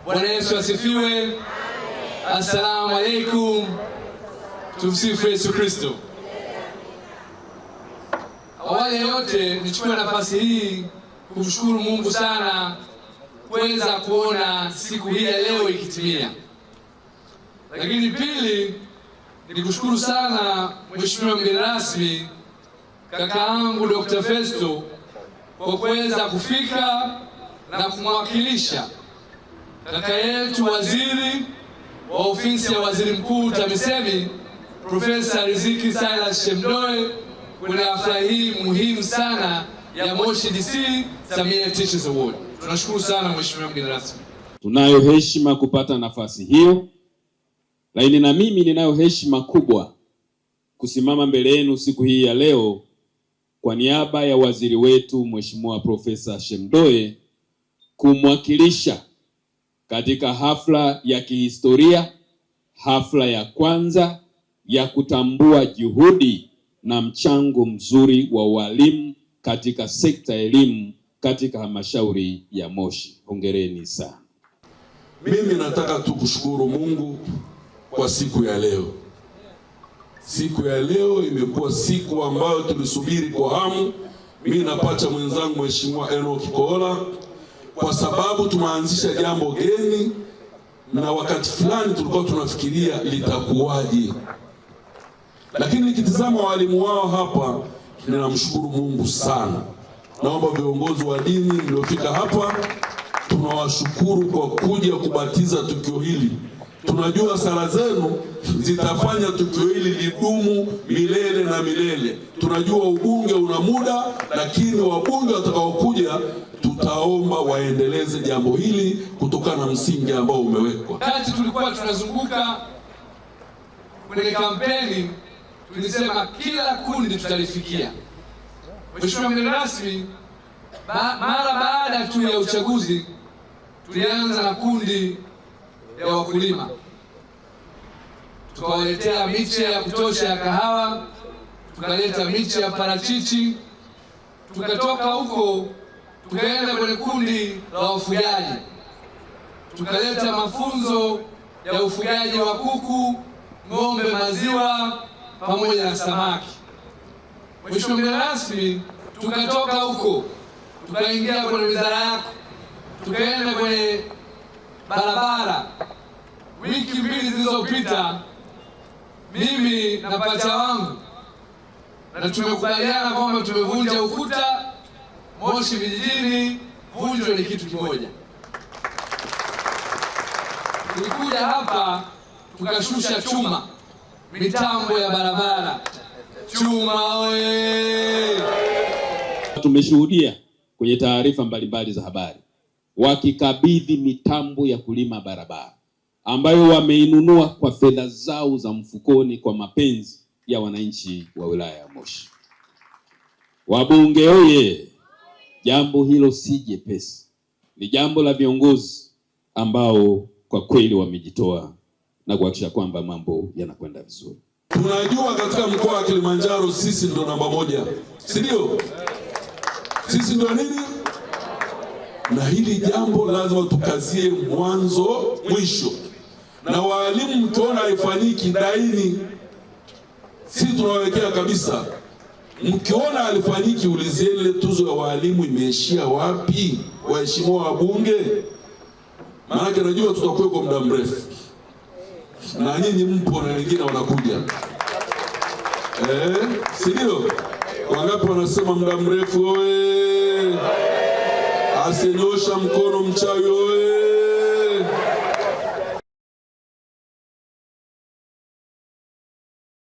Bwana Yesu asifiwe. Assalamu alaikum. Tumsifu Yesu Kristo. Awali ya yote nichukue nafasi hii kumshukuru Mungu sana kuweza kuona siku hii ya leo ikitimia. Lakini pili, nikushukuru sana Mheshimiwa mgeni rasmi kakaangu Dr. Festo kwa kuweza kufika na kumwakilisha kaka yetu waziri wa ofisi ya waziri mkuu TAMISEMI Profesa Riziki Silas Shemdoe kwenye hafla hii muhimu sana ya Moshi DC Samia Teachers Award. Tunashukuru sana Mheshimiwa mgeni rasmi. Tunayo heshima kupata nafasi hiyo, lakini na mimi ninayo heshima kubwa kusimama mbele yenu siku hii ya leo kwa niaba ya waziri wetu Mheshimiwa Profesa Shemdoe kumwakilisha katika hafla ya kihistoria, hafla ya kwanza ya kutambua juhudi na mchango mzuri wa walimu katika sekta ya elimu katika halmashauri ya Moshi. Hongereni sana. Mimi nataka tu kushukuru Mungu kwa siku ya leo. Siku ya leo imekuwa siku ambayo tulisubiri kwa hamu. Mimi napata mwenzangu Mheshimiwa Enoch Kola, kwa sababu tumeanzisha jambo geni na wakati fulani tulikuwa tunafikiria litakuwaje. Lakini nikitazama walimu wao hapa, ninamshukuru Mungu sana. Naomba viongozi wa dini mliofika hapa, tunawashukuru kwa kuja kubatiza tukio hili. Tunajua sala zenu zitafanya tukio hili lidumu milele na milele. Tunajua ubunge una muda, lakini wabunge watakaokuja tutaomba waendeleze jambo hili kutokana na msingi ambao umewekwa. Wakati tulikuwa tunazunguka kwenye kampeni, tulisema kila kundi tutalifikia. Mheshimiwa mgeni rasmi, mara baada tu ya uchaguzi tulianza na kundi ya wakulima. Tukawaletea miche ya kutosha ya kahawa, tukaleta miche ya parachichi, tukatoka huko tukaenda kwenye kundi la wafugaji. Tukaleta mafunzo ya ufugaji wa kuku, ng'ombe maziwa pamoja na samaki. Mheshimiwa mgeni rasmi, tukatoka huko tukaingia kwenye wizara yako, tukaenda kwenye barabara. Wiki mbili zilizopita mimi na pacha wangu na tumekubaliana kwamba tumevunja ukuta. Moshi vijijini vunjwa ni kitu kimoja. Tulikuja hapa tukashusha chuma, mitambo ya barabara. Chuma oye! Tumeshuhudia kwenye taarifa mbalimbali za habari wakikabidhi mitambo ya kulima barabara ambayo wameinunua kwa fedha zao za mfukoni kwa mapenzi ya wananchi wa wilaya ya Moshi. Wabunge oye! Jambo hilo si jepesi. Ni jambo la viongozi ambao kwa kweli wamejitoa na kuhakikisha kwamba mambo yanakwenda vizuri. Tunajua katika mkoa wa Kilimanjaro sisi ndo namba 1. Si ndio? Sisi ndo nini? Na hili jambo lazima tukazie mwanzo mwisho. Na walimu mkiona haifanyiki daini, sisi tunawekea kabisa. Mkiona alifanyiki ulizeni ile tuzo ya walimu imeishia wapi, waheshimiwa wabunge? Maana najua tutakuwa kwa muda mrefu. Na nyinyi mpo na wengine wanakuja. Si ndio? Wangapi wanasema muda mrefu oye? Asinyosha mkono mchawi oye?